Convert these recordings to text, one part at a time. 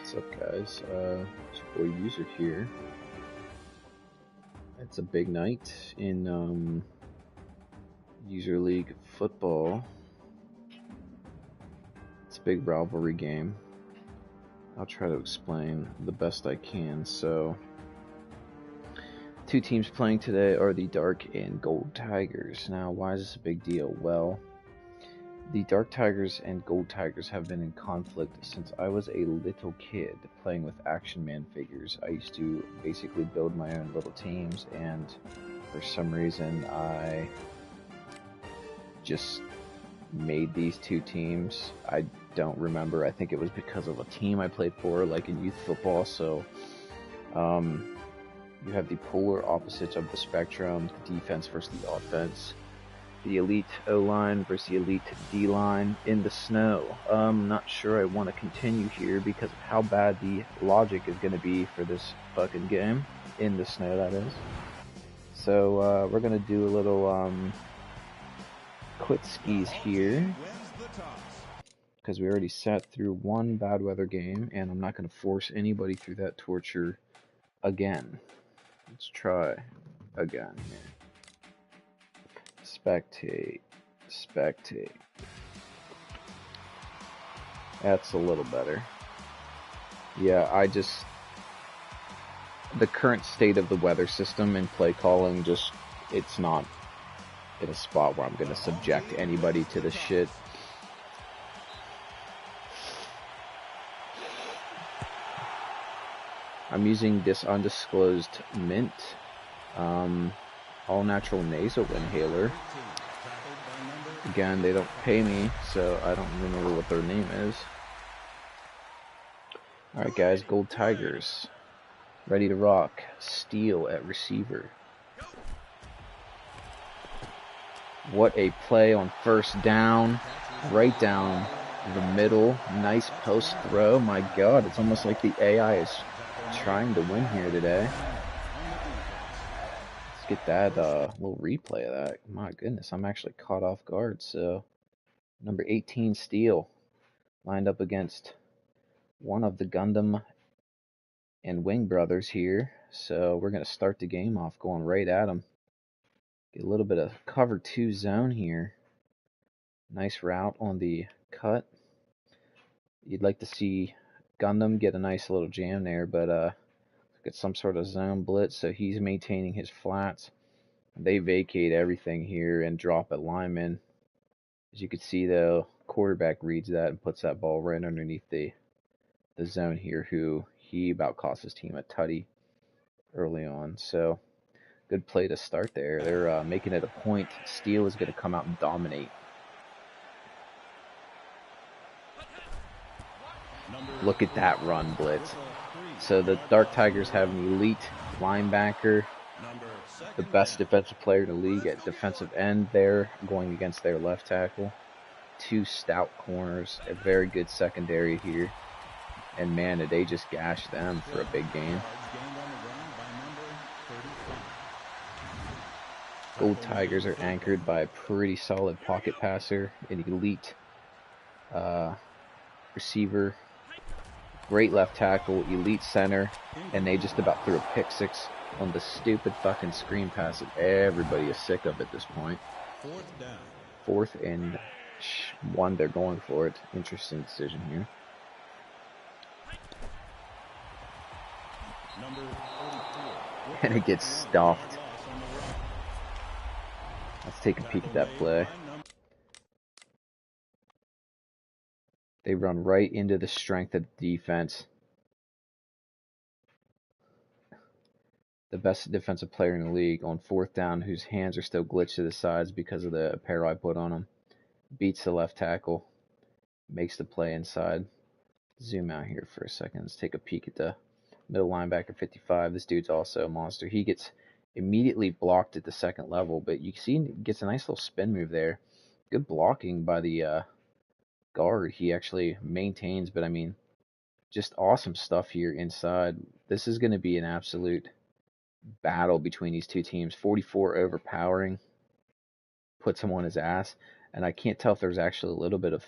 What's up, guys? It's your boy User here. It's a big night in User League football. It's a big rivalry game. I'll try to explain the best I can. So, two teams playing today are the Dark and Gold Tigers. Now, why is this a big deal? Well, the Dark Tigers and Gold Tigers have been in conflict since I was a little kid playing with Action Man figures. I used to basically build my own little teams, and for some reason I just made these two teams. I don't remember. I think it was because of a team I played for, like in youth football. So you have the polar opposites of the spectrum, the defense versus the offense. The elite O-line versus the elite D-line in the snow. Not sure I want to continue here because of how bad the logic is going to be for this fucking game. In the snow, that is. So, we're going to do a little, quit skis here. Because we already sat through one bad weather game, and I'm not going to force anybody through that torture again. Let's try again here. Spectate. That's a little better. Yeah, the current state of the weather system and play calling, it's not in a spot where I'm going to subject anybody to this shit. I'm using this undisclosed mint, all natural nasal inhaler. Again, they don't pay me, so I don't remember what their name is. Alright guys, Gold Tigers. Ready to rock. Steal at receiver. What a play on first down. Right down the middle. Nice post throw. My god, it's almost like the AI is trying to win here today. Get that little replay of that. My goodness, I'm actually caught off guard. So, number 18 Steel lined up against one of the Gundam and Wing brothers here. So we're gonna start the game off going right at him. Get a little bit of cover 2 zone here. Nice route on the cut. You'd like to see Gundam get a nice little jam there, but get some sort of zone blitz, so he's maintaining his flats. They vacate everything here and drop a lineman. As you can see, though, quarterback reads that and puts that ball right underneath the zone here, who he about cost his team a tutty early on. So, good play to start there. They're making it a point. Steel is going to come out and dominate. Look at that run blitz. So the Dark Tigers have an elite linebacker, the best defensive player in the league at defensive end there, going against their left tackle. 2 stout corners, a very good secondary here. And man, did they just gash them for a big game. Gold Tigers are anchored by a pretty solid pocket passer, an elite receiver, great left tackle, elite center, and they just about threw a pick 6 on the stupid fucking screen pass that everybody is sick of at this point. 4th and 1, they're going for it. Interesting decision here. And it gets stuffed. Let's take a peek at that play. They run right into the strength of the defense. The best defensive player in the league on 4th down, whose hands are still glitched to the sides because of the apparel I put on him. Beats the left tackle. Makes the play inside. Zoom out here for a second. Let's take a peek at the middle linebacker, 55. This dude's also a monster. He gets immediately blocked at the second level, but you see he gets a nice little spin move there. Good blocking by the guard. He actually maintains, but I mean, just awesome stuff here inside. This is going to be an absolute battle between these two teams. 44 overpowering, puts him on his ass, and I can't tell if there's actually a little bit of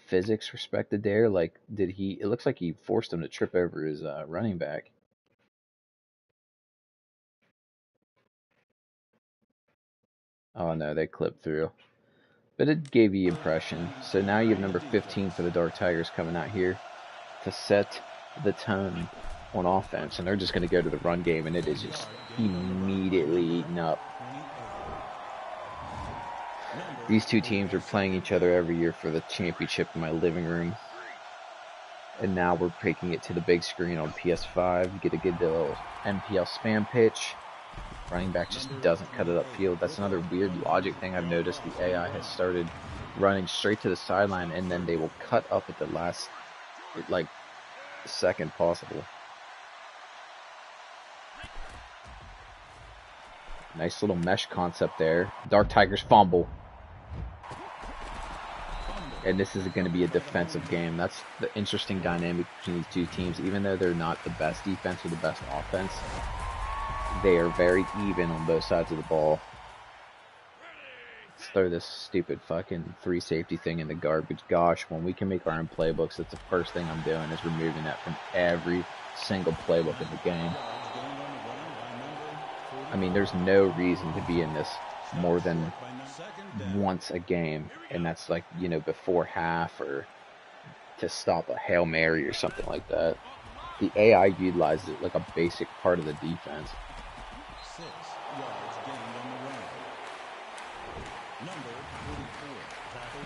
physics respected there? Like, did he? It looks like he forced him to trip over his running back. Oh no, they clipped through. But it gave you impression. So now you have number 15 for the Dark Tigers coming out here to set the tone on offense, and they're just going to go to the run game, and it is just immediately eaten up. These two teams are playing each other every year for the championship in my living room, and now we're taking it to the big screen on PS5. You get a good little MPL spam pitch. Running back just doesn't cut it upfield. That's another weird logic thing I've noticed. The AI has started running straight to the sideline, and then they will cut up at the last, like, second possible. Nice little mesh concept there. Dark Tigers fumble. And this is going to be a defensive game. That's the interesting dynamic between these two teams. Even though they're not the best defense or the best offense, they are very even on both sides of the ball. Let's throw this stupid fucking 3 safety thing in the garbage. Gosh, when we can make our own playbooks, that's the first thing I'm doing, is removing that from every single playbook in the game. I mean, there's no reason to be in this more than once a game, and that's like, you know, before half or to stop a Hail Mary or something like that. The AI utilizes it like a basic part of the defense.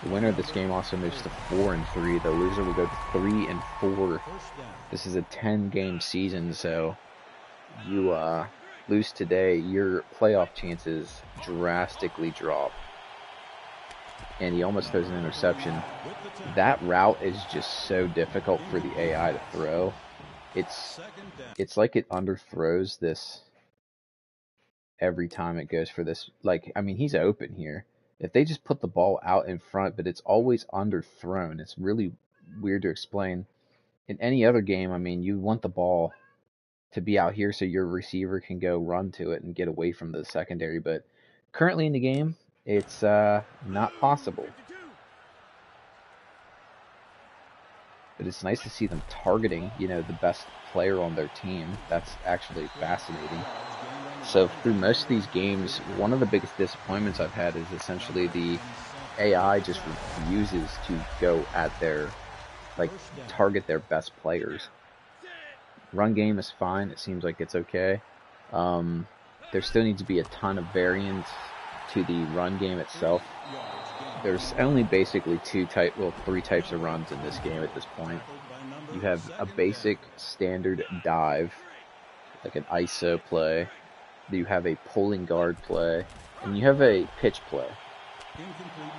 The winner of this game also moves to 4-3. The loser will go to 3-4. This is a 10-game season, so you lose today, your playoff chances drastically drop. And he almost throws an interception. That route is just so difficult for the AI to throw. It's like it underthrows this every time it goes for this. Like, I mean, he's open here. If they just put the ball out in front, but it's always underthrown. It's really weird to explain. In any other game, I mean, you want the ball to be out here so your receiver can go run to it and get away from the secondary. But currently in the game, it's not possible. But it's nice to see them targeting, you know, the best player on their team. That's actually fascinating. So through most of these games, one of the biggest disappointments I've had is essentially the AI just refuses to go at their, like, target their best players. Run game is fine. It seems like it's okay. There still needs to be a ton of variance to the run game itself. There's only basically 3 types of runs in this game at this point. You have a basic standard dive, like an ISO play. You have a pulling guard play, and you have a pitch play.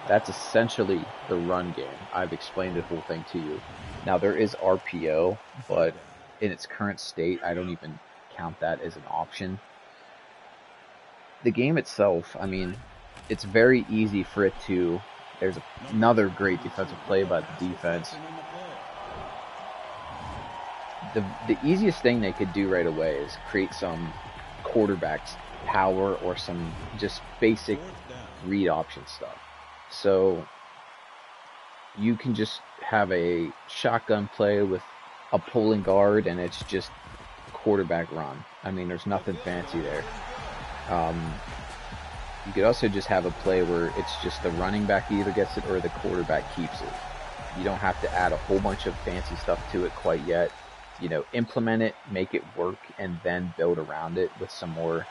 That's essentially the run game. I've explained the whole thing to you. Now, there is RPO, but in its current state, I don't even count that as an option. The game itself, I mean, it's very easy for it to... There's another great defensive play by the defense. The easiest thing they could do right away is create some quarterback's power or some just basic read option stuff. So you can just have a shotgun play with a pulling guard, and it's just quarterback run. I mean, there's nothing fancy there. You could also just have a play where it's just the running back either gets it or the quarterback keeps it. You don't have to add a whole bunch of fancy stuff to it quite yet. You know, implement it, make it work, and then build around it with some more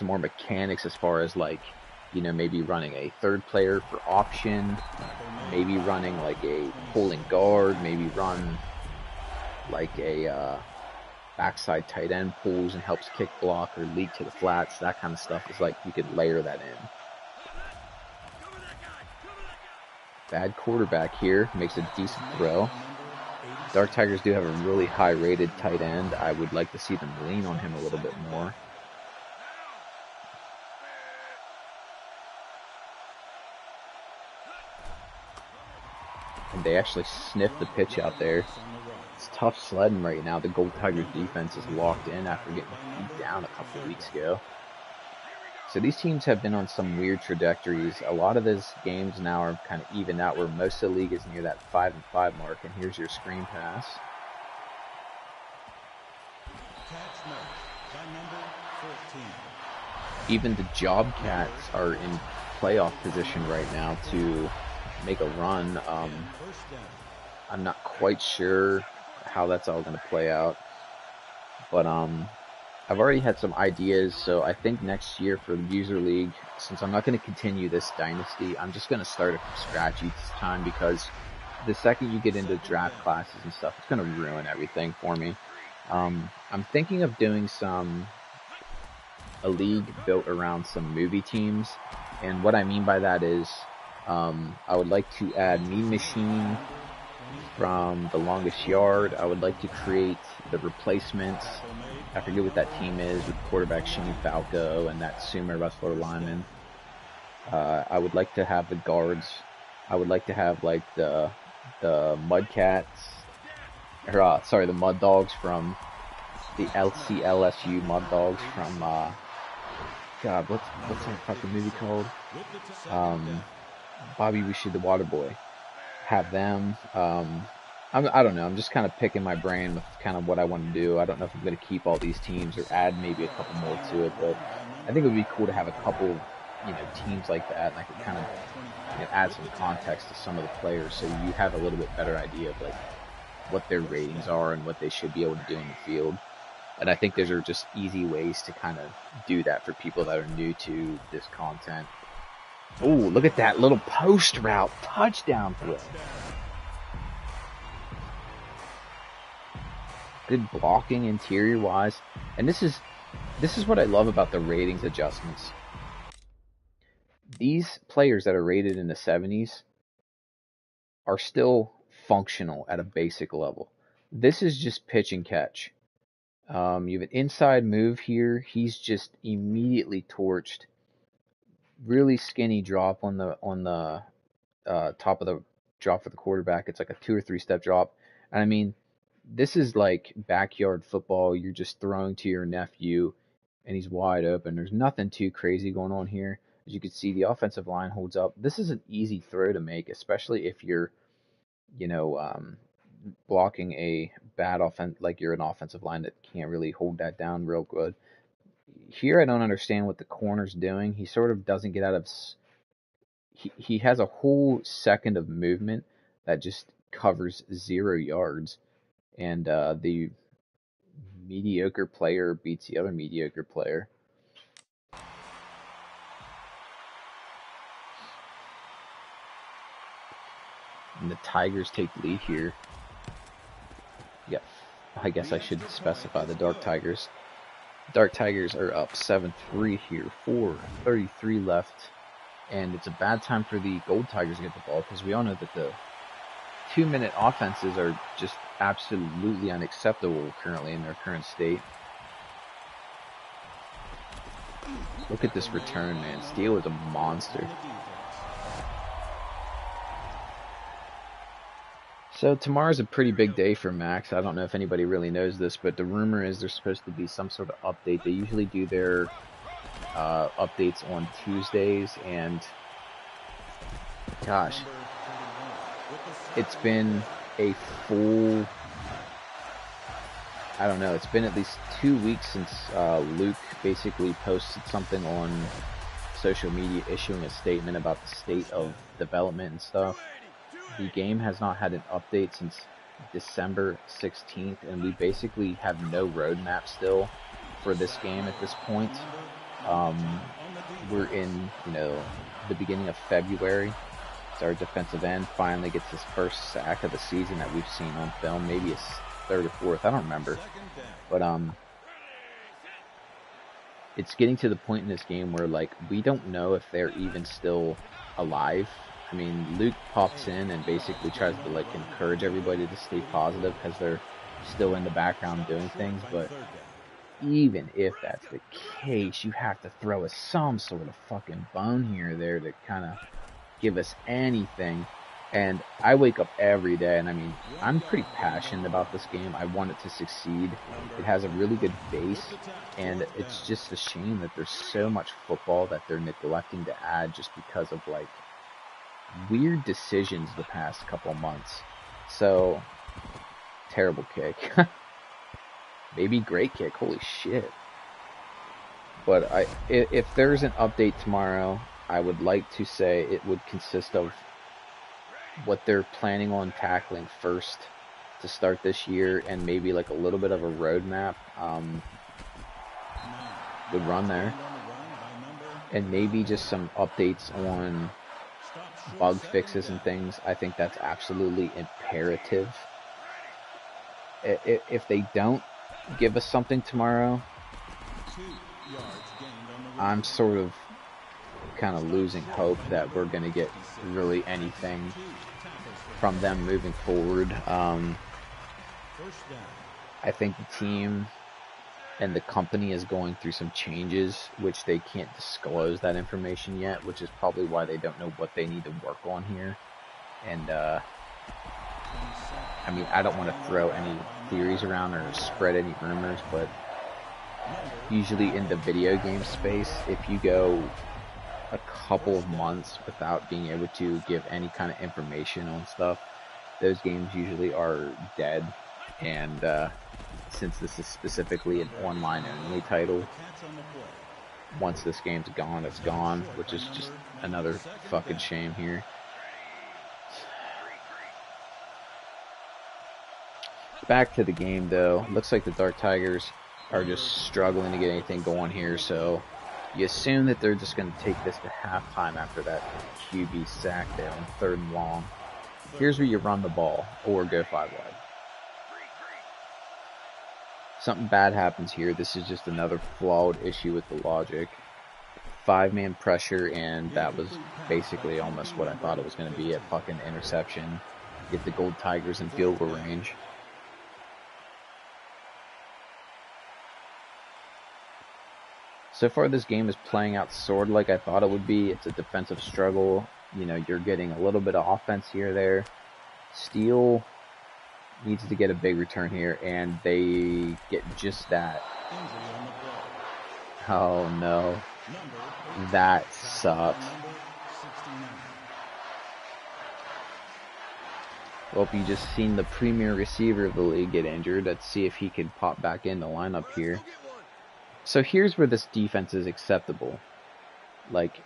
mechanics as far as, like, you know, maybe running a third player for option, maybe running like a pulling guard, maybe run like a backside tight end pulls and helps kick block or leak to the flats. That kind of stuff is like you could layer that in. Bad quarterback here, makes a decent throw. Dark Tigers do have a really high rated tight end. I would like to see them lean on him a little bit more. And they actually sniffed the pitch out there. It's tough sledding right now. The Gold Tigers defense is locked in after getting beat down a couple of weeks ago. So these teams have been on some weird trajectories. A lot of these games now are kind of even out, where most of the league is near that 5-5 mark. And here's your screen pass. Even the Job Cats are in playoff position right now to make a run. I'm not quite sure how that's all going to play out, but I've already had some ideas. So I think next year for the user league, since I'm not going to continue this dynasty, I'm just going to start it from scratch each time, because the second you get into draft classes and stuff, it's going to ruin everything for me. I'm thinking of doing a league built around some movie teams, and what I mean by that is I would like to add Mean Machine from The Longest Yard. I would like to create the replacements. I forget what that team is, with quarterback Shane Falco and that sumo wrestler lineman. I would like to have the guards. I would like to have like the Mudcats, or sorry, the Mud Dogs from the LCLSU Mud Dogs from God, what's that fucking movie called? Bobby Wishy the Water Boy. Have them. I don't know. I'm just kind of picking my brain with kind of what I want to do. I don't know if I'm going to keep all these teams or add maybe a couple more to it, but I think it would be cool to have a couple, teams like that, and I could kind of add some context to some of the players, so you have a little bit better idea of like what their ratings are and what they should be able to do in the field. And I think those are just easy ways to kind of do that for people that are new to this content. Oh, look at that little post route touchdown throw. Good blocking interior wise. And this is what I love about the ratings adjustments. These players that are rated in the 70s are still functional at a basic level. This is just pitch and catch. You have an inside move here. He's just immediately torched. Really skinny drop on the top of the drop for the quarterback. It's like a 2 or 3 step drop. And I mean, this is like backyard football. You're just throwing to your nephew, and he's wide open. There's nothing too crazy going on here. As you can see, the offensive line holds up. This is an easy throw to make, especially if you're, blocking a bad offense, like you're an offensive line that can't really hold that down real good. Here, I don't understand what the corner's doing. He sort of doesn't get out of. He has a whole second of movement that just covers 0 yards, and the mediocre player beats the other mediocre player. And the Tigers take the lead here. Yeah, I guess I should specify the Dark Tigers. Dark Tigers are up 7-3 here, 4:33 left. And it's a bad time for the Gold Tigers to get the ball, because we all know that the 2-minute offenses are just absolutely unacceptable currently in their current state. Look at this return, man. Steele is a monster. So tomorrow's a pretty big day for Max. I don't know if anybody really knows this, but the rumor is there's supposed to be some sort of update. They usually do their updates on Tuesdays, and gosh, it's been a full, I don't know, it's been at least 2 weeks since Luke basically posted something on social media issuing a statement about the state of development and stuff. The game has not had an update since December 16th, and we basically have no roadmap still for this game at this point. We're in, the beginning of February. So our defensive end finally gets his first sack of the season that we've seen on film. Maybe his 3rd or 4th, I don't remember. But it's getting to the point in this game where, like, we don't know if they're even still alive. I mean, Luke pops in and basically tries to, like, encourage everybody to stay positive because they're still in the background doing things, but even if that's the case, you have to throw us some sort of fucking bone here or there to kind of give us anything. And I wake up every day, and I mean, I'm pretty passionate about this game. I want it to succeed. It has a really good base, and it's just a shame that there's so much football that they're neglecting to add just because of, like, weird decisions the past couple months. So, terrible kick. Maybe great kick, holy shit. But if there's an update tomorrow, I would like to say it would consist of what they're planning on tackling first to start this year, and maybe like a little bit of a roadmap. Good run there. And maybe just some updates on bug fixes and things. I think that's absolutely imperative. If they don't give us something tomorrow, I'm sort of kind of losing hope that we're going to get really anything from them moving forward. I think the team and the company is going through some changes, which they can't disclose that information yet, which is probably why they don't know what they need to work on here. And, I mean, I don't want to throw any theories around or spread any rumors, but usually in the video game space, if you go a couple of months without being able to give any kind of information on stuff, those games usually are dead. And since this is specifically an online only title, once this game's gone, it's gone, which is just another fucking shame here. Back to the game though, looks like the Dark Tigers are just struggling to get anything going here, so you assume that they're just going to take this to halftime after that QB sack there on 3rd and long. Here's where you run the ball or go 5 wide. Something bad happens here. This is just another flawed issue with the logic. 5-man pressure, and that was basically almost what I thought it was going to be, a fucking interception. Get the Gold Tigers in field goal range. So far, this game is playing out sort of like I thought it would be. It's a defensive struggle. You know, you're getting a little bit of offense here or there. Steel needs to get a big return here, and they get just that. Oh, no. That sucks. Well, you just seen the premier receiver of the league get injured. Let's see if he can pop back in the lineup here. So here's where this defense is acceptable. Like,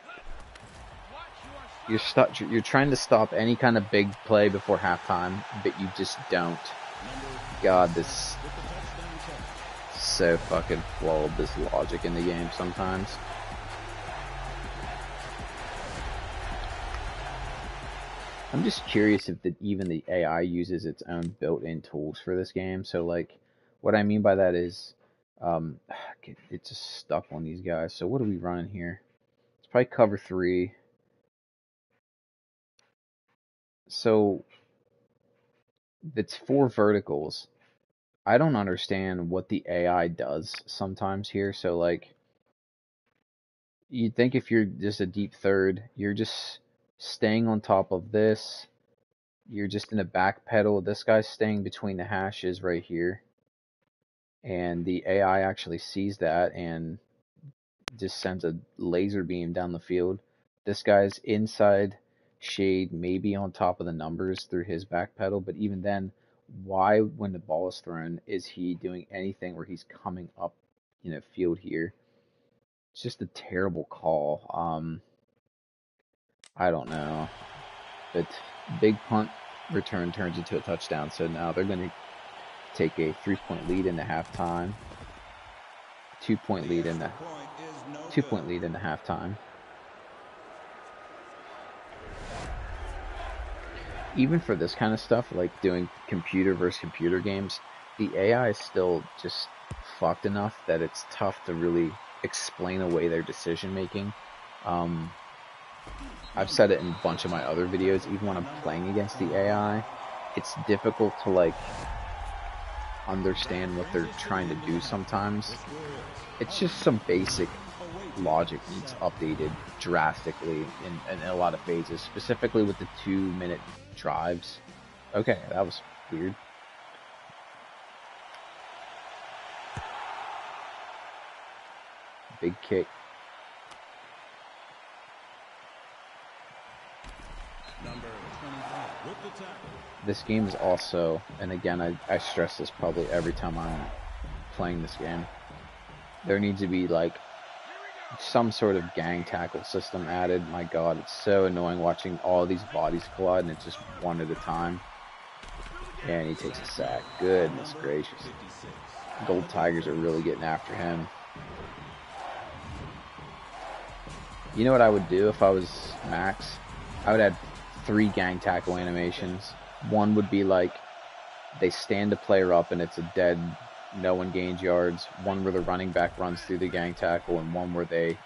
you're trying to stop any kind of big play before halftime, but you just don't. God, this is so fucking flawed, this logic in the game sometimes. I'm just curious if even the AI uses its own built-in tools for this game. So, like, what I mean by that is, it's just stuck on these guys. So what are we running here? It's probably cover 3. So it's 4 verticals. I don't understand what the AI does sometimes here. So, like, you'd think if you're just a deep third, you're just staying on top of this. You're just in a back pedal. This guy's staying between the hashes right here. And the AI actually sees that and just sends a laser beam down the field. This guy's inside shade, maybe on top of the numbers through his back pedal, but even then, why, when the ball is thrown, is he doing anything where he's coming up, field here? It's just a terrible call. I don't know, but big punt return turns into a touchdown, so now they're going to take a 3-point lead in the halftime. 2-point lead in the 2-point lead in the halftime. Even for this kind of stuff, like doing computer versus computer games, the AI is still just fucked enough that it's tough to really explain away their decision making. I've said it in a bunch of my other videos, even when I'm playing against the AI, it's difficult to, like, understand what they're trying to do sometimes. It's just some basic logic needs updated drastically in a lot of phases, specifically with the 2-minute drives. Okay, that was weird. Big kick. This game is also, and again, I stress this probably every time I'm playing this game, there needs to be like some sort of gang tackle system added. My god, it's so annoying watching all these bodies collide and it's just one at a time. And he takes a sack. Goodness gracious. Gold Tigers are really getting after him. You know what I would do if I was Max? I would add 3 gang tackle animations. One would be like they stand a player up and it's a dead, no one gains yards. One where the running back runs through the gang tackle, and one where they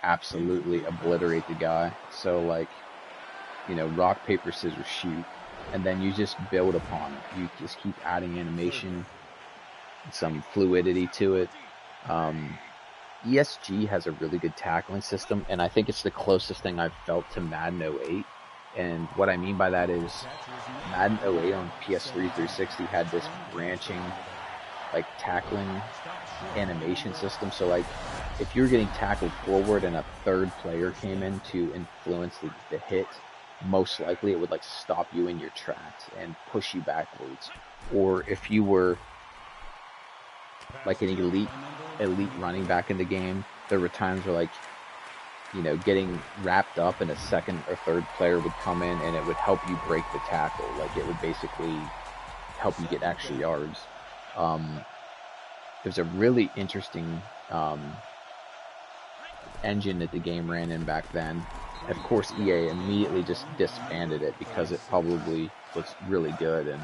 absolutely obliterate the guy. So like, you know, rock, paper, scissors, shoot. And then you just build upon it. You just keep adding animation, some fluidity to it. ESG has a really good tackling system, and I think it's the closest thing I've felt to Madden 08. And what I mean by that is Madden 08 on PS3 360 had this branching, like, tackling animation system. So, like, if you're getting tackled forward and a third player came in to influence the hit, most likely it would, like, stop you in your tracks and push you backwards. Or if you were like an elite running back in the game, there were times where, like, you know, getting wrapped up and a second or third player would come in and it would help you break the tackle. Like, it would basically help you get extra yards. There's a really interesting engine that the game ran in back then. Of course, EA immediately just disbanded it because it probably was really good,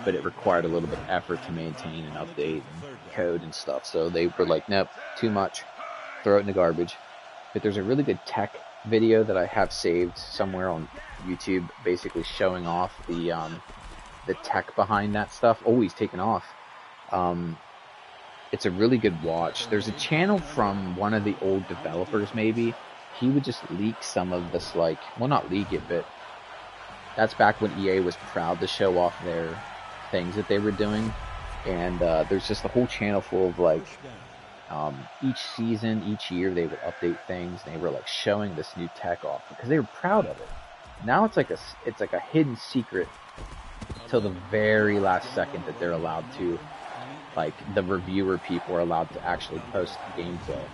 but it required a little bit of effort to maintain and update and code and stuff. So they were like, nope, too much, throw it in the garbage. But there's a really good tech video that I have saved somewhere on YouTube, basically showing off the tech behind that stuff. Oh, he's taken off. It's a really good watch. There's a channel from one of the old developers, maybe. He would just leak some of this, like, well, not leak it, but that's back when EA was proud to show off their things that they were doing. And there's just a whole channel full of, like, each season, each year, they would update things, and they were, like, showing this new tech off because they were proud of it. Now it's like a hidden secret till the very last second that they're allowed to, like, the reviewer people are allowed to actually post gameplay.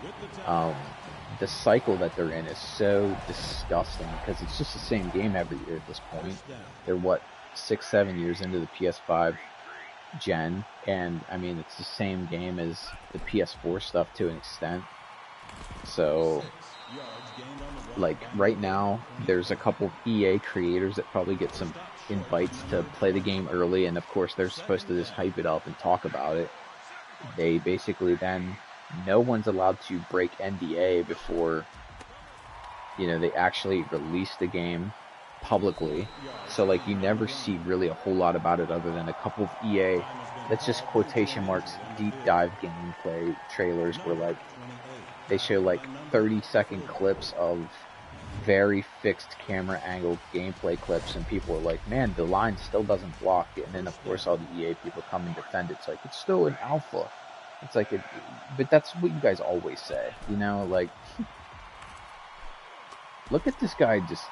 The cycle that they're in is so disgusting because it's just the same game every year at this point. They're, what, 6-7 years into the PS5 gen, and I mean, it's the same game as the PS4 stuff to an extent. So, like, right now, there's a couple of EA creators that probably get some invites to play the game early, and of course they're supposed to just hype it up and talk about it. They basically then, no one's allowed to break NDA before, you know, they actually release the game publicly. So, like, you never see really a whole lot about it other than a couple of EA, that's just quotation marks, deep dive gameplay trailers where, like, they show, like, 30-second clips of very fixed camera angle gameplay clips, and people are like, man, the line still doesn't block it. And then, of course, all the EA people come and defend it. It's like, it's still an alpha. It's like, but that's what you guys always say, you know, like, look at this guy just,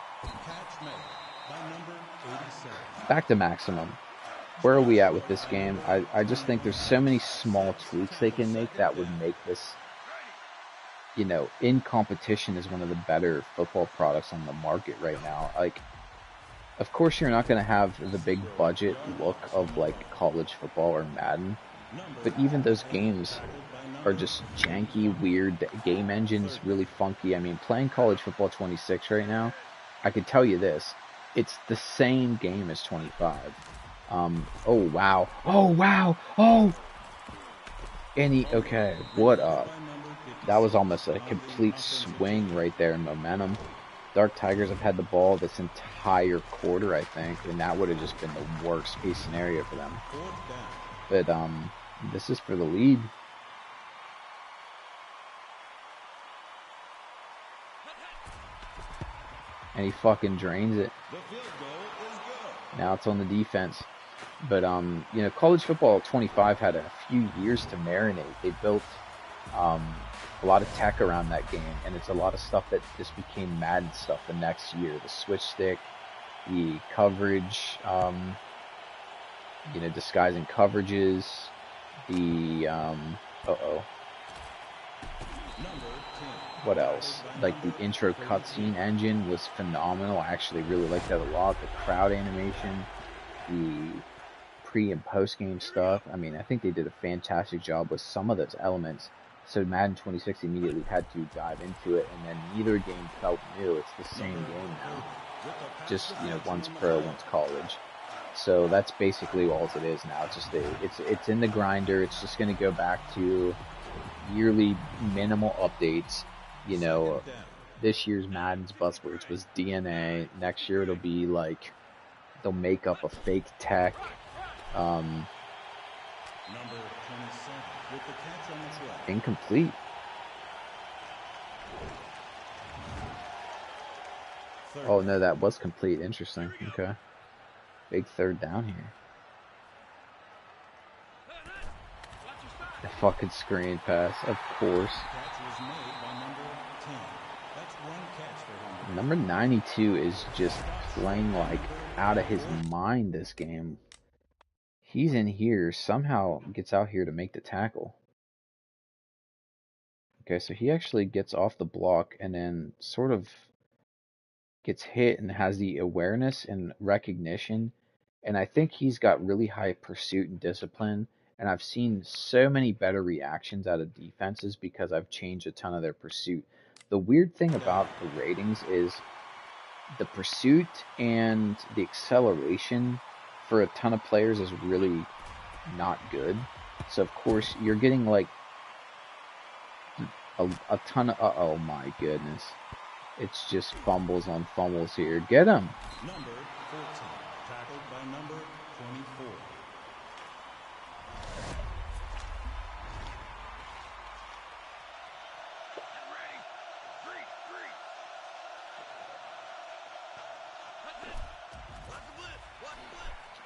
back to maximum. Where are we at with this game? I just think there's so many small tweaks they can make that would make this, you know, in competition is one of the better football products on the market right now. Like, of course you're not going to have the big budget look of, like, college football or Madden, but even those games are just janky, weird. The game engine's really funky. I mean, playing College Football 26 right now, I could tell you this, it's the same game as 25. Oh wow, oh, okay, what up? That was almost a complete swing right there in momentum. Dark Tigers have had the ball this entire quarter, I think, and that would have just been the worst case scenario for them. But this is for the lead. and he fucking drains it. Now it's on the defense. But, you know, college football 25 had a few years to marinate. They built a lot of tech around that game, and it's a lot of stuff that just became Madden stuff the next year. The switch stick, the coverage, you know, disguising coverages, the, what else? Like the intro cutscene engine was phenomenal. I actually really liked that a lot. The crowd animation, the pre and post game stuff. I mean, I think they did a fantastic job with some of those elements. So Madden 26 immediately had to dive into it, and then neither game felt new. It's the same game now. Just, you know, one's pro, one's college. So that's basically all it is now. It's just it's in the grinder. It's just going to go back to yearly minimal updates. You know, this year's Madden's buzzwords was DNA. Next year it'll be like they'll make up a fake tech. Incomplete. Oh no, that was complete. Interesting. Okay. Big third down here. The fucking screen pass, of course. Number 92 is just playing like out of his mind this game. He's in here, somehow gets out here to make the tackle. Okay, so he actually gets off the block and then sort of gets hit and has the awareness and recognition. And I think he's got really high pursuit and discipline. And I've seen so many better reactions out of defenses because I've changed a ton of their pursuit. The weird thing about the ratings is the pursuit and the acceleration for a ton of players is really not good. So, of course, you're getting like a ton of... oh, my goodness. It's just fumbles on fumbles here. Get him! Number 14, tackled by number 24.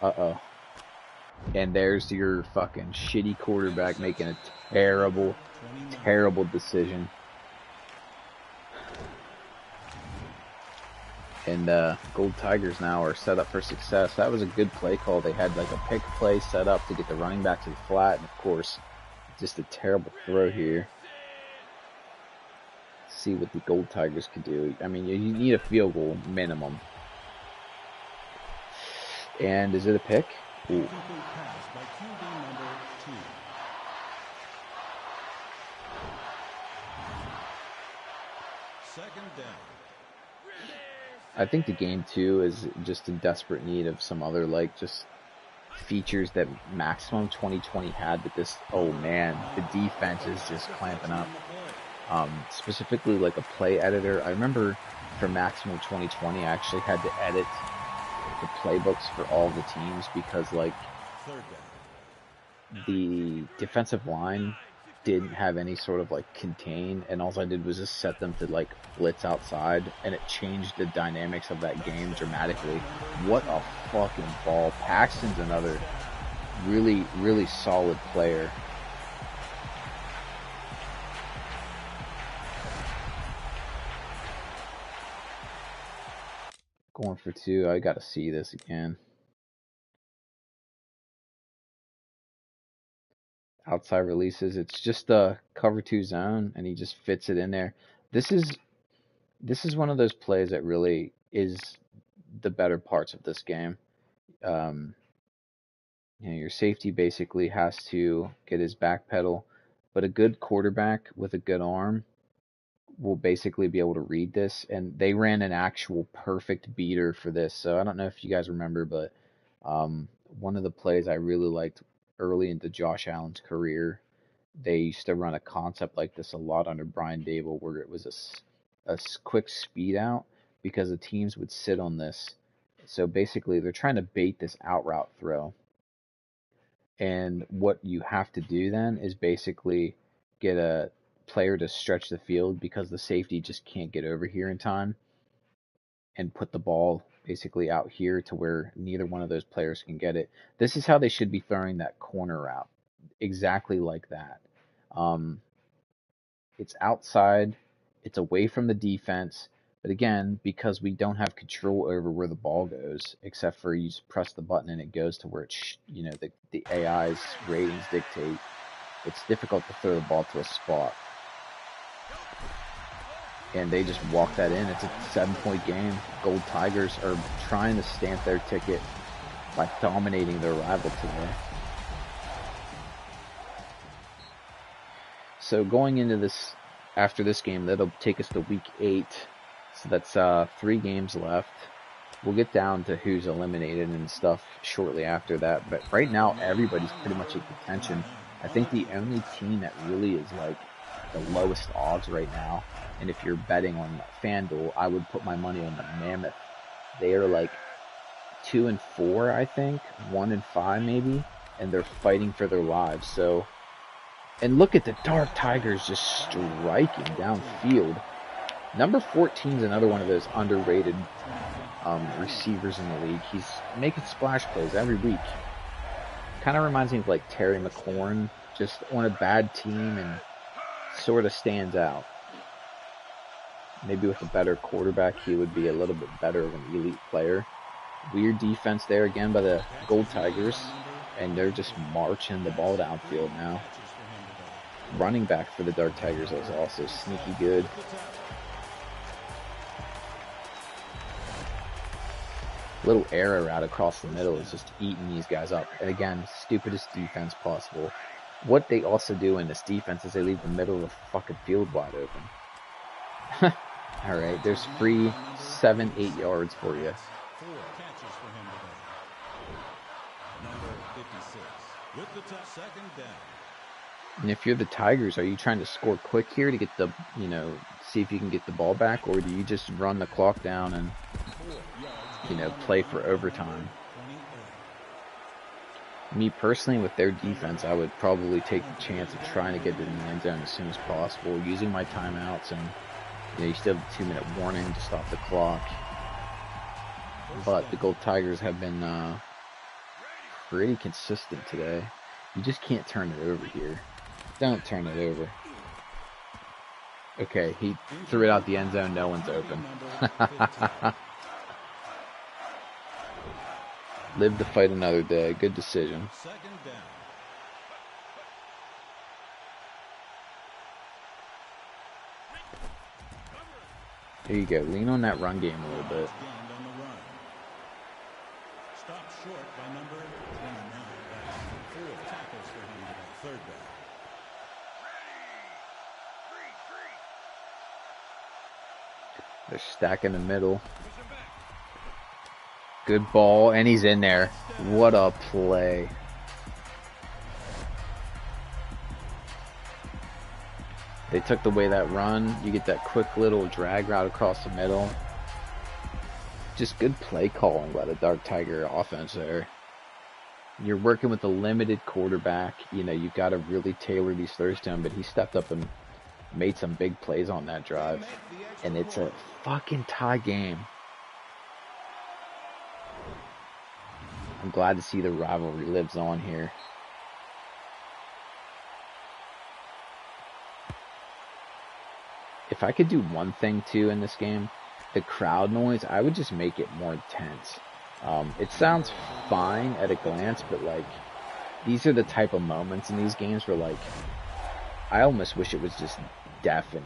Uh-oh. And there's your fucking shitty quarterback making a terrible, terrible decision. And Gold Tigers now are set up for success. That was a good play call. They had like a pick play set up to get the running back to the flat. And of course, just a terrible throw here. Let's see what the Gold Tigers could do. I mean, you need a field goal minimum. And is it a pick? Ooh. Second down. I think the game too is just in desperate need of some other like just features that Maximum 2020 had, but this, oh man, the defense is just clamping up. Specifically like a play editor. I remember for Maximum 2020 I actually had to edit the playbooks for all the teams because like the defensive line didn't have any sort of like contain, and all I did was just set them to like blitz outside, and it changed the dynamics of that game dramatically. What a fucking ball. Paxton's another really, really solid player. Going for two. I gotta see this again. Outside releases. It's just a cover two zone, and he just fits it in there. This is one of those plays that really is the better parts of this game. You know, your safety basically has to get his back pedal, but a good quarterback with a good arm will basically be able to read this. And they ran an actual perfect beater for this. So I don't know if you guys remember, but one of the plays I really liked early into Josh Allen's career, they used to run a concept like this a lot under Brian Dable, where it was a quick speed out because the teams would sit on this. So basically, they're trying to bait this out route throw. And what you have to do then is basically get a player to stretch the field because the safety just can't get over here in time. and put the ball basically out here to where neither one of those players can get it. This is how they should be throwing that corner route, exactly like that. Um, it's outside, it's away from the defense, but again, because we don't have control over where the ball goes, except for you just press the button and it goes to where it's, the AI's ratings dictate, it's difficult to throw the ball to a spot. And they just walk that in. It's a 7-point game. Gold Tigers are trying to stamp their ticket by dominating their rival today. So going into this, after this game, that'll take us to week 8. So that's 3 games left. We'll get down to who's eliminated and stuff shortly after that. But right now, everybody's pretty much in contention. I think the only team that really is like the lowest odds right now, and if you're betting on FanDuel, I would put my money on the Mammoth. They are like 2-4, I think, 1-5 maybe, and they're fighting for their lives. So, and look at the Dark Tigers just striking downfield. Number 14 is another one of those underrated receivers in the league. He's making splash plays every week. Kind of reminds me of like Terry McLaurin, just on a bad team and sort of stands out. Maybe with a better quarterback, he would be a little bit better of an elite player. Weird defense there again by the Gold Tigers, and they're just marching the ball downfield now. Running back for the Dark Tigers is also sneaky good. Little arrow route across the middle is just eating these guys up. And again, stupidest defense possible. What they also do in this defense is they leave the middle of the fucking field wide open. Alright, there's free 7-8 yards for you. 4 catches for him today. Number 56 with the second down. And if you're the Tigers, are you trying to score quick here to get the, see if you can get the ball back, or do you just run the clock down and, play for overtime? Me personally, with their defense, I would probably take the chance of trying to get it in the end zone as soon as possible, using my timeouts, and you still have a 2-minute warning to stop the clock. But the Gold Tigers have been pretty consistent today. You just can't turn it over here. Don't turn it over. Okay, he threw it out the end zone. No one's open. Live to fight another day. Good decision. There you go. Lean on that run game a little bit. Stopped short by number 29. That's 4 tackles for him today. Third down. They're stacking the middle. Good ball, and he's in there. What a play. They took away that run. You get that quick little drag route across the middle. Just good play calling by the Dark Tiger offense there. You're working with a limited quarterback. You've got to really tailor these throws to him, but he stepped up and made some big plays on that drive. And it's a fucking tie game. I'm glad to see the rivalry lives on here. If I could do one thing too in this game, the crowd noise, I would just make it more intense. It sounds fine at a glance, but these are the type of moments in these games where I almost wish it was just deafening.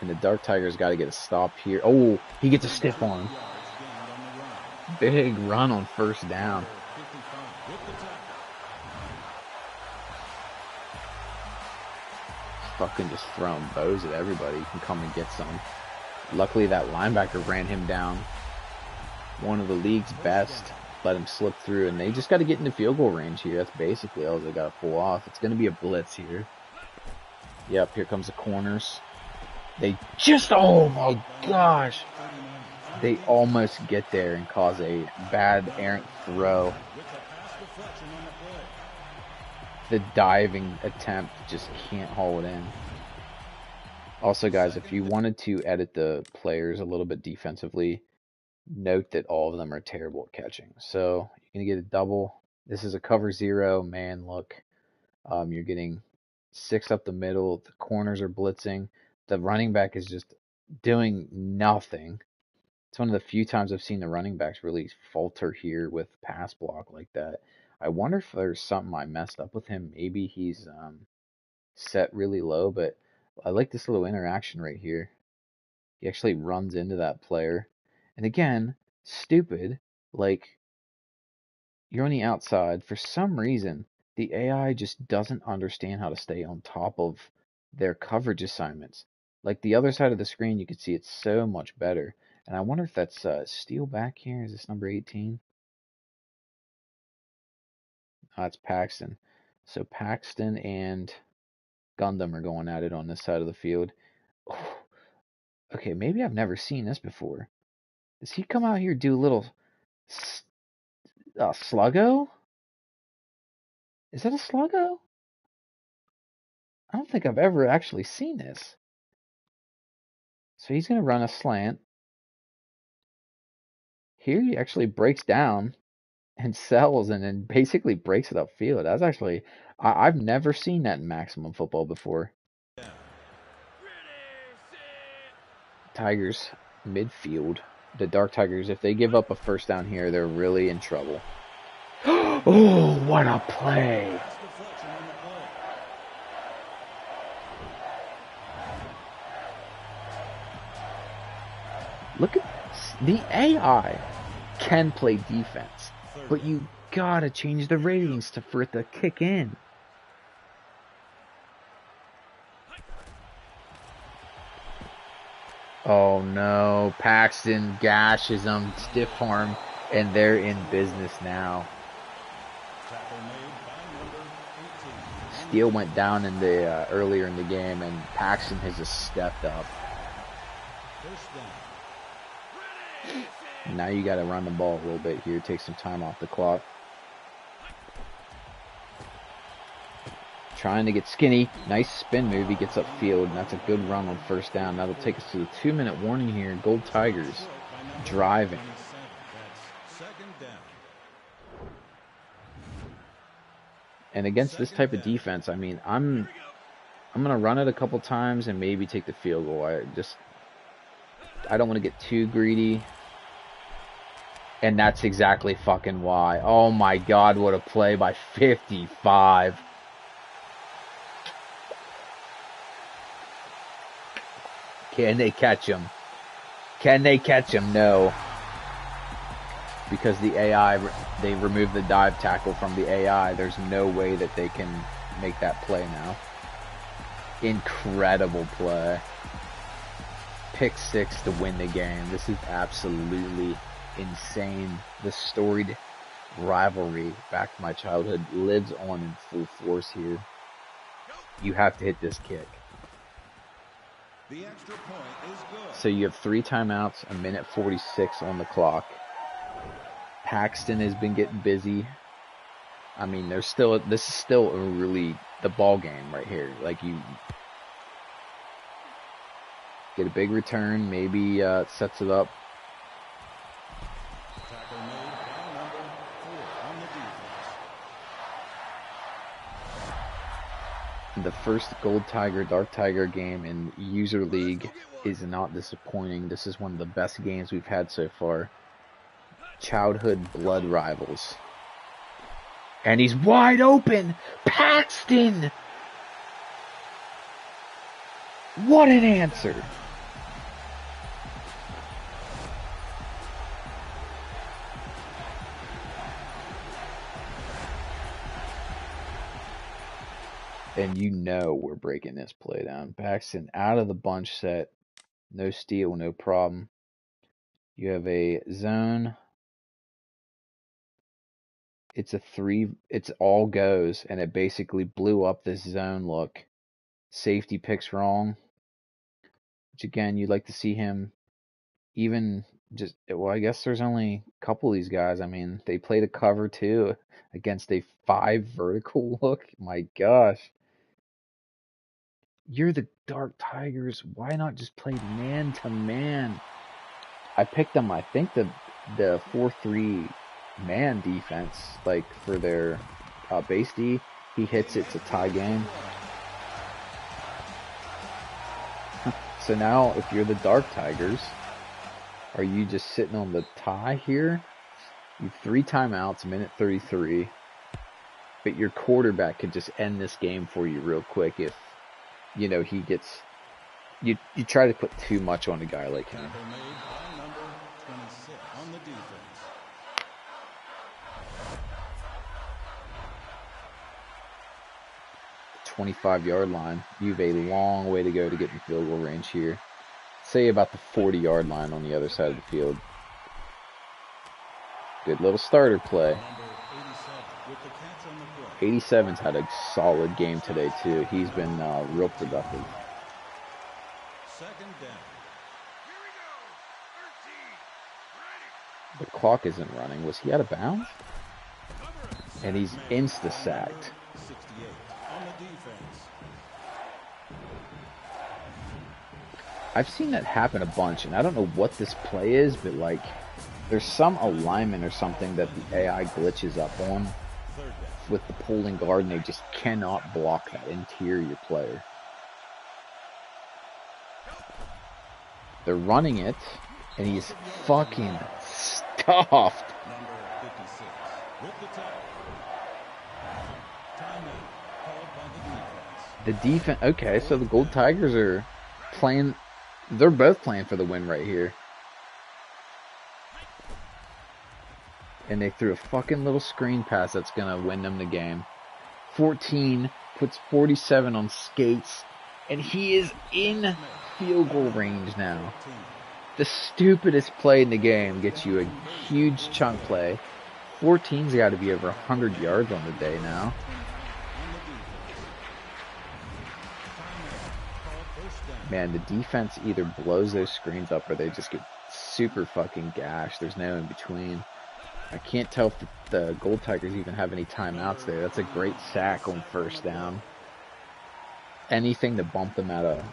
And the Dark Tigers got to get a stop here. Oh, he gets a stiff arm. Big run on first down. Fucking just throwing bows at everybody. You can come and get some. Luckily, that linebacker ran him down. One of the league's best. Let him slip through, and they just got to get into field goal range here. That's basically all they got to pull off. It's going to be a blitz here. Yep, here comes the corners. They just, oh my gosh. They almost get there and cause a bad errant throw. the diving attempt just can't haul it in. Also, guys, if you wanted to edit the players a little bit defensively, note that all of them are terrible at catching. So you're going to get a double. This is a cover zero man look. You're getting 6 up the middle. The corners are blitzing. The running back is just doing nothing. It's one of the few times I've seen the running backs really falter here with pass block like that. I wonder if there's something I messed up with him. Maybe he's set really low, but I like this little interaction right here. He actually runs into that player. And again, stupid, like you're on the outside. For some reason, the AI just doesn't understand how to stay on top of their coverage assignments. Like the other side of the screen, you can see it's so much better. And I wonder if that's Steele back here. Is this number 18? Oh, that's Paxton. So Paxton and Gundam are going at it on this side of the field. Oh, okay, maybe I've never seen this before. Does he come out here do a little sluggo? Is that a sluggo? I don't think I've ever actually seen this. So he's going to run a slant. Here he actually breaks down and sells and then basically breaks it upfield. That's actually, I've never seen that in maximum football before. Tigers midfield. The Dark Tigers, if they give up a first down here, they're really in trouble. Oh, what a play! Look at the AI can play defense, but you gotta change the ratings for it to kick in. Oh no, Paxton gashes him, stiff arm, and they're in business now. Steele went down in the earlier in the game, and Paxton has just stepped up. Now you got to run the ball a little bit here, take some time off the clock. Trying to get Skinny. Nice spin move. He gets upfield, and that's a good run on first down. That'll take us to the 2-minute warning here. Gold Tigers driving. And against this type of defense, I mean, I'm gonna run it a couple times and maybe take the field goal. I don't want to get too greedy. And that's exactly fucking why. Oh my god, what a play by 55. Can they catch him? Can they catch him? No. Because the AI, they removed the dive tackle from the AI. There's no way that they can make that play now. Incredible play. Pick 6 to win the game. This is absolutely insane. The storied rivalry back to my childhood lives on in full force here. You have to hit this kick. The extra point is good. So you have 3 timeouts, 1:46 on the clock. Paxton has been getting busy. I mean, this is still a really the ball game right here. Like you get a big return, maybe sets it up. Tackle made by number 4 on the defense. The first Gold Tiger, Dark Tiger game in User League is not disappointing. This is one of the best games we've had so far. Childhood blood rivals. And he's wide open! Paxton! What an answer! And you know we're breaking this play down. Paxton out of the bunch set. No steal, no problem. You have a zone. It's a 3. It's all goes, and it basically blew up this zone look. Safety picks wrong. Which again, you'd like to see him even Well, I guess there's only a couple of these guys. I mean, they played a cover too against a 5 vertical look. My gosh. You're the Dark Tigers. Why not just play man to man? I picked them, I think the 4-3 man defense, like for their base D. He hits it to tie game. So now, if you're the Dark Tigers, are you just sitting on the tie here? You have 3 timeouts, minute 33. But your quarterback could just end this game for you real quick if, he gets... You try to put too much on a guy like him. Number 26 on the defense. 25-yard line. You have a long way to go to get in field goal range here. Say about the 40-yard line on the other side of the field. Good little starter play. 87's had a solid game today too. He's been real productive. Second down. The clock isn't running. Was he out of bounds? And he's insta-sacked. 68 on the defense. I've seen that happen a bunch, and I don't know what this play is, but like, there's some alignment or something that the AI glitches up on with the pulling guard, and they just cannot block that interior player. They're running it, and he's fucking stuffed. Number 56 with the tackle. Timeout called by the defense. The defense. Okay, so the Gold Tigers are playing. They're both playing for the win right here. And they threw a fucking little screen pass that's gonna win them the game. 14 puts 47 on skates, and he is in field goal range now. The stupidest play in the game gets you a huge chunk play. 14's got to be over 100 yards on the day now. Man, the defense either blows those screens up or they just get super fucking gashed. There's no in between. I can't tell if the Gold Tigers even have any timeouts there. That's a great sack on first down. Anything to bump them out of,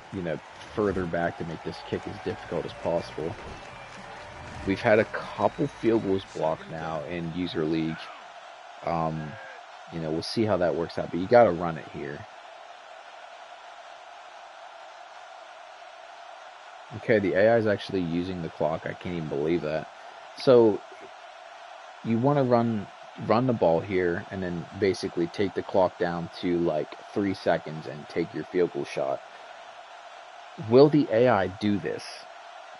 further back to make this kick as difficult as possible. We've had a couple field goals blocked now in User League. We'll see how that works out, but you got to run it here. Okay, the AI is actually using the clock. I can't even believe that. So you want to run the ball here and then basically take the clock down to like 3 seconds and take your field goal shot. Will the AI do this?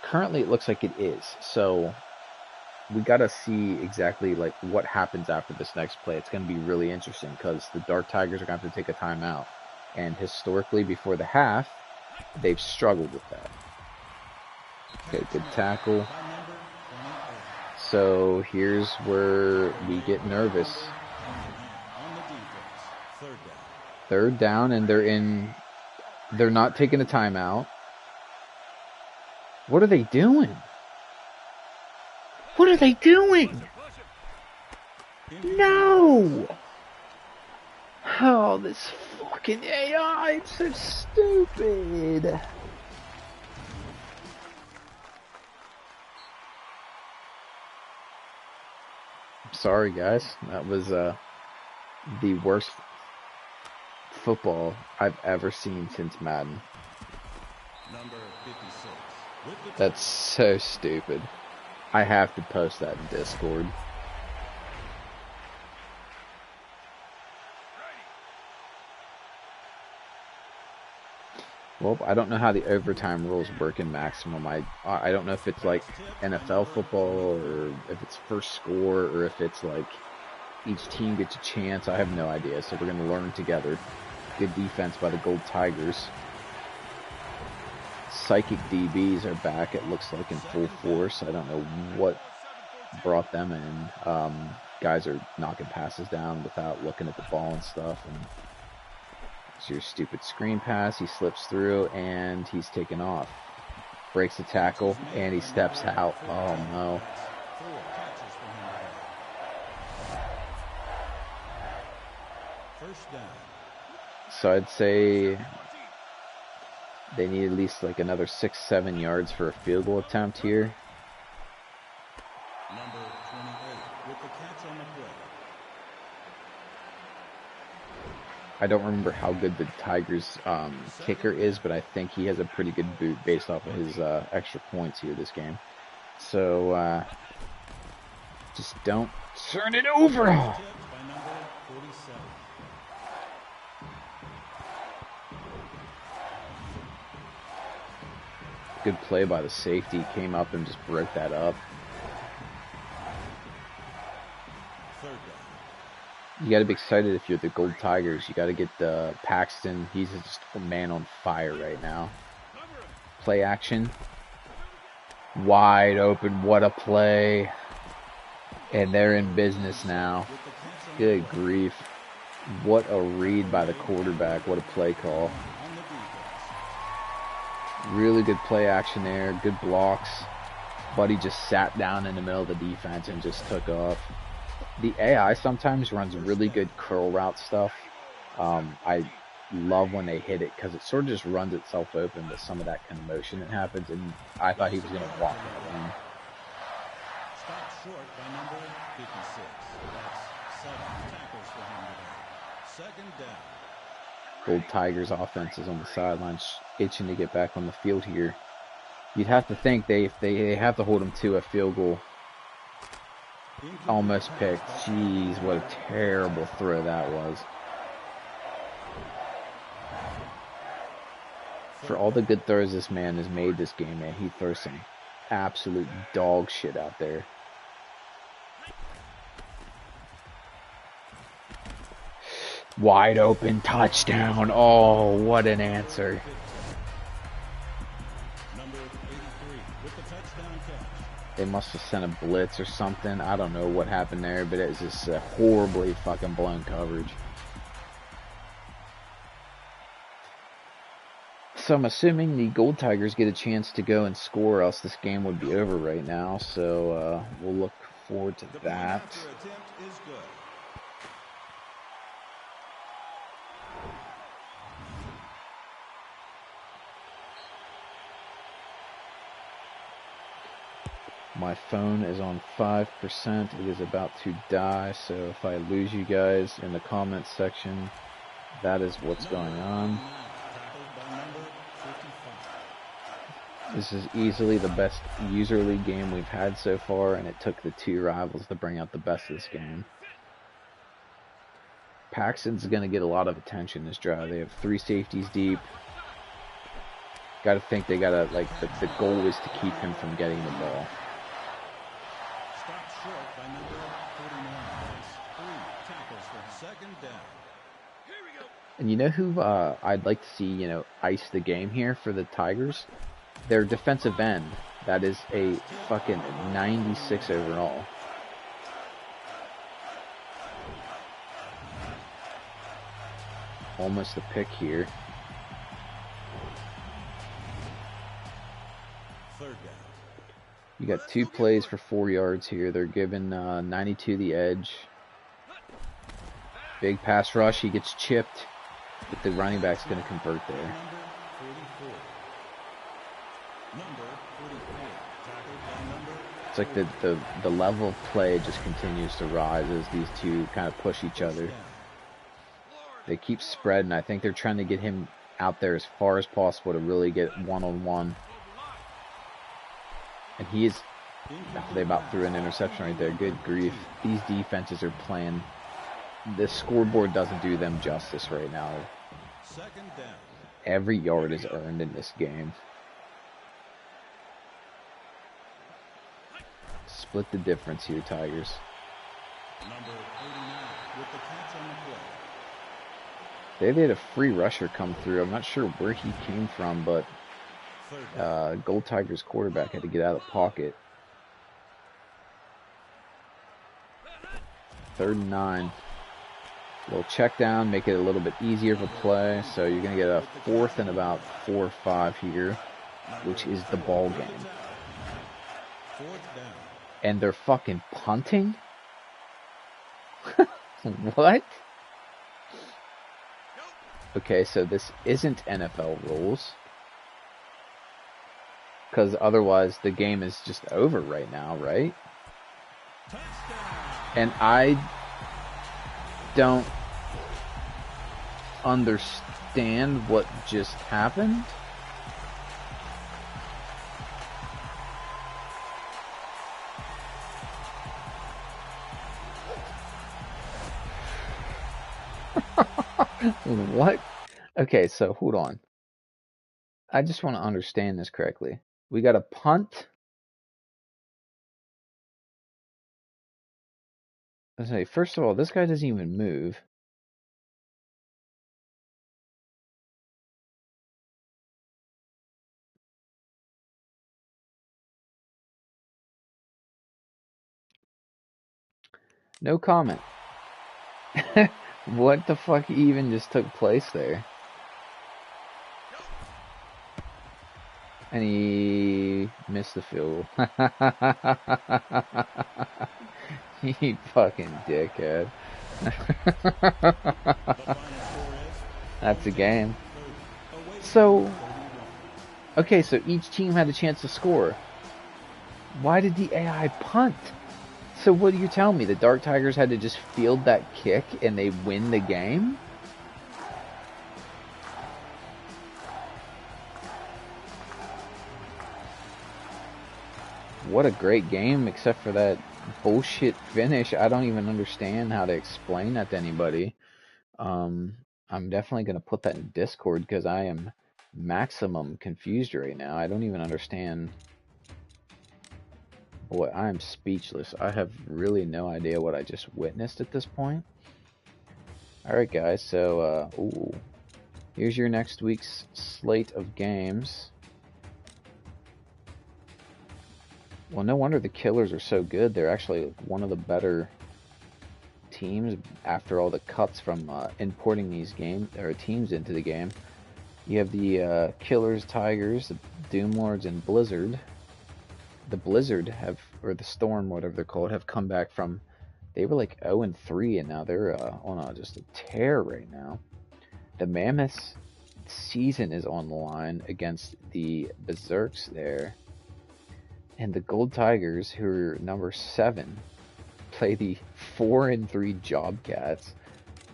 Currently it looks like it is. So we got to see exactly like what happens after this next play. It's going to be really interesting because the Dark Tigers are going to have to take a timeout. And historically before the half, they've struggled with that. Okay, good tackle. So here's where we get nervous. Third down, and they're not taking a timeout. What are they doing? What are they doing? No! Oh, this fucking AI, it's so stupid. Sorry, guys. That was the worst football I've ever seen since Madden. Number 56. That's so stupid. I have to post that in Discord. Well, I don't know how the overtime rules work in Maximum. I don't know if it's like NFL football or if it's first score or if it's like each team gets a chance. I have no idea, so we're going to learn together. Good defense by the Gold Tigers. Psychic DBs are back, it looks like, in full force. I don't know what brought them in. Guys are knocking passes down without looking at the ball and stuff. And it's your stupid screen pass. He slips through, and he's taken off. breaks the tackle, and he steps out. Oh, no. So I'd say they need at least like another 6-7 yards for a field goal attempt here. Number 28 with the catch on the play. I don't remember how good the Tigers kicker is, but I think he has a pretty good boot based off of his extra points here this game. So just don't turn it over. Good play by the safety. Came up and just broke that up. You got to be excited if you're the Gold Tigers. You got to get Paxton. He's just a man on fire right now. Play action. Wide open. What a play. And they're in business now. Good grief. What a read by the quarterback. What a play call. Really good play action there. Good blocks. Buddy just sat down in the middle of the defense and just took off. The AI sometimes runs really good curl route stuff. I love when they hit it because it sort of just runs itself open with some of that kind of motion that happens. And I thought he was going to walk that one. Stopped short by number 56. That's 7 tackles for him today. Second down. Gold Tigers offense is on the sidelines itching to get back on the field here. You'd have to think they have to hold them to a field goal. Almost picked. Jeez, what a terrible throw that was. For all the good throws this man has made this game, man, he throws some absolute dog shit out there. Wide open touchdown. Oh, what an answer. Number 83 with the touchdown catch. They must have sent a blitz or something. I don't know what happened there, but it was just horribly fucking blown coverage. So I'm assuming the Gold Tigers get a chance to go and score, or else this game would be over right now. So we'll look forward to that. My phone is on 5%. It is about to die, so if I lose you guys in the comments section, that is what's going on. This is easily the best user league game we've had so far, and it took the two rivals to bring out the best of this game. Paxton's going to get a lot of attention this drive. They have 3 safeties deep. Got to think they got to, like, the goal is to keep him from getting the ball. Short by number 49. That's 3 tackles for second down. Here we go. And you know who I'd like to see, ice the game here for the Tigers? Their defensive end. That is a fucking 96 overall. Almost a pick here. Third down. You got 2 plays for 4 yards here. They're giving 92 the edge. Big pass rush. He gets chipped, but the running back's going to convert there. It's like the level of play just continues to rise as these two kind of push each other. They keep spreading. I think they're trying to get him out there as far as possible to really get one-on-one. And he is... They about threw an interception right there. Good grief. These defenses are playing... The scoreboard doesn't do them justice right now. Second down. Every yard is earned in this game. Split the difference here, Tigers. Number 89 with the catch on the play. They had a free rusher come through. I'm not sure where he came from, but Gold Tigers quarterback had to get out of the pocket. 3rd and 9. Little check down, make it a little bit easier of a play. So you're going to get a 4th and about 4 or 5 here. which is the ball game. Fourth down. And they're fucking punting? What? Okay, so this isn't NFL rules. Because otherwise the game is just over right now, right? And I don't understand what just happened. What? Okay, so hold on. I just want to understand this correctly. We got a punt. I say, first of all, this guy doesn't even move. No comment. What the fuck even just took place there? And he missed the field goal. You fucking dickhead. That's a game. So, okay, so each team had a chance to score. Why did the AI punt? So what do you tell me? The Dark Tigers had to just field that kick and they win the game? What a great game, except for that bullshit finish. I don't even understand how to explain that to anybody. I'm definitely going to put that in Discord because I am maximum confused right now. I don't even understand. Boy, I am speechless. I have really no idea what I just witnessed at this point. Alright guys, so, ooh, here's your next week's slate of games. Well, no wonder the Killers are so good. They're actually one of the better teams after all the cuts from importing these teams into the game. You have the Killers, Tigers, the Doomlords, and Blizzard. The Blizzard or the Storm, whatever they're called, have come back from. They were like 0-3, and now they're on just a tear right now. The Mammoths season is on the line against the Berserks there. And the Gold Tigers, who are number 7, play the 4-3 Jobcats.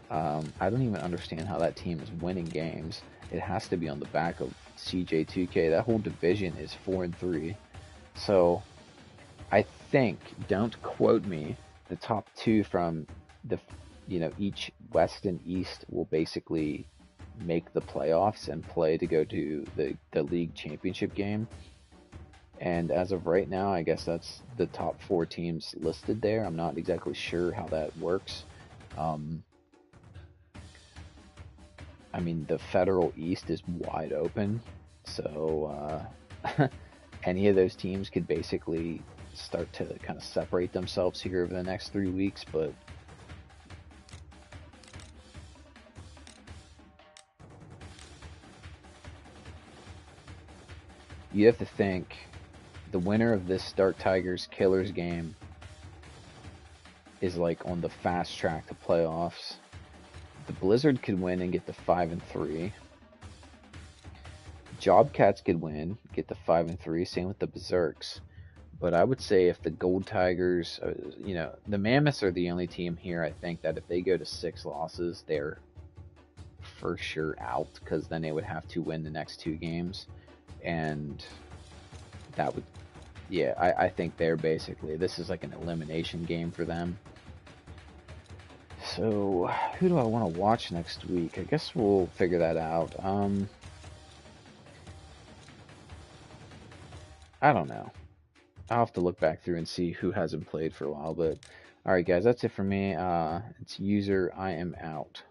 I don't even understand how that team is winning games. It has to be on the back of CJ2K. That whole division is 4-3. So I think, don't quote me, the top 2 from the each West and East will basically make the playoffs and play to go to the league championship game. And as of right now, I guess that's the top 4 teams listed there. I'm not exactly sure how that works. I mean, the Federal East is wide open, so any of those teams could basically start to kind of separate themselves here over the next 3 weeks, but you have to think the winner of this Dark Tigers Killers game is like on the fast track to playoffs. The Blizzard could win and get to 5-3. Jobcats could win, get to 5-3. Same with the Berserks. But I would say if the Gold Tigers, the Mammoths are the only team here. I think that if they go to 6 losses, they're for sure out because then they would have to win the next 2 games, and that would, yeah, I think they're basically, this is like an elimination game for them. So, who do I want to watch next week? I guess we'll figure that out. I don't know. I'll have to look back through and see who hasn't played for a while, but alright guys, that's it for me. It's user, I am out.